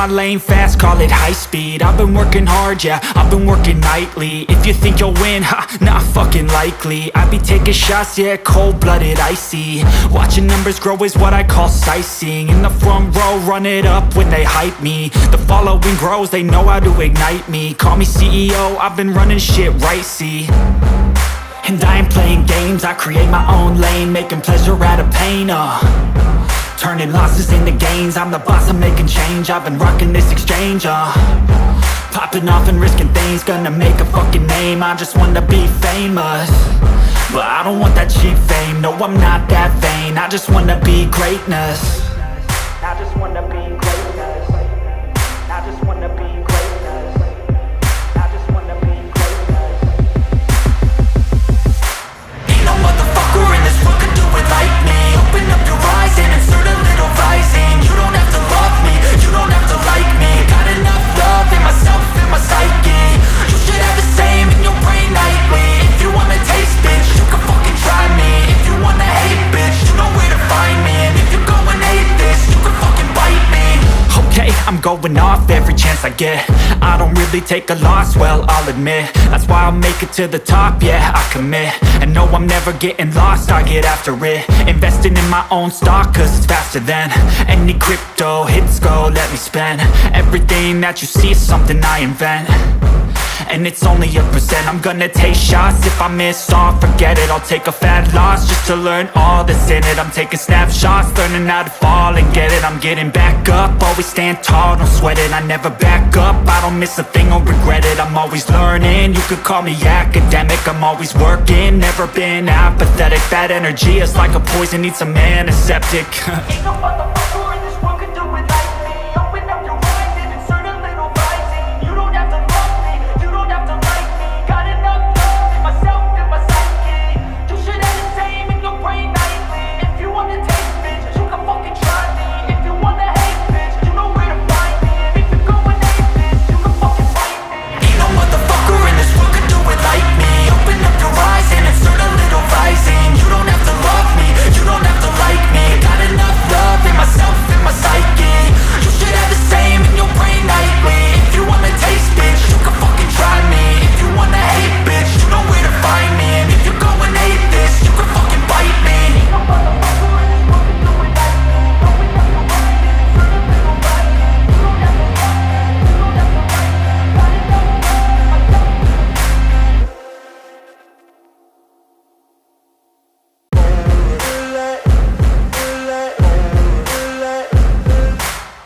my lane fast, call it high speed. I've been working hard, yeah, I've been working nightly. If you think you'll win, ha, not fucking likely. I be taking shots, yeah, cold-blooded, icy. Watching numbers grow is what I call sightseeing. In the front row, run it up when they hype me. The following grows, they know how to ignite me. Call me CEO, I've been running shit right, see. And I ain't playing games, I create my own lane, making pleasure out of pain, turning losses into gains. I'm the boss, I'm making change. I've been rocking this exchange, popping off and risking things. Gonna make a fucking name. I just wanna be famous, but I don't want that cheap fame. No, I'm not that vain. I just wanna be greatness. I just wanna be greatness. I just wanna be greatness. I just wanna be greatness. Ain't no motherfucker in this world could do it like me. Open up your eyes and insert a little rising. You don't have to love me, you don't have to like me. Got enough love in myself and my psyche. You should have the same in your brain nightly. If you wanna taste, bitch, you can fucking try me. If you wanna hate, bitch, you know where to find me. And if you're going hate this, you can fucking bite me. Okay, I'm going off every chance I get. I don't really take a loss, well, I'll admit. That's why I'll make it to the top, yeah, I commit. And no, I'm never getting lost, I get after it. Investing in my own stock, cause it's faster than any crypto hits go, let me spend. Everything that you see is something I invent, and it's only a percent. I'm gonna take shots, if I miss all, forget it. I'll take a fat loss just to learn all that's in it. I'm taking snapshots, learning how to fall and get it. I'm getting back up, always stand tall, don't sweat it. I never back up, I don't miss a thing or regret it. I'm always learning, you could call me academic. I'm always working, never been apathetic. That energy is like a poison, needs some antiseptic. Ain't no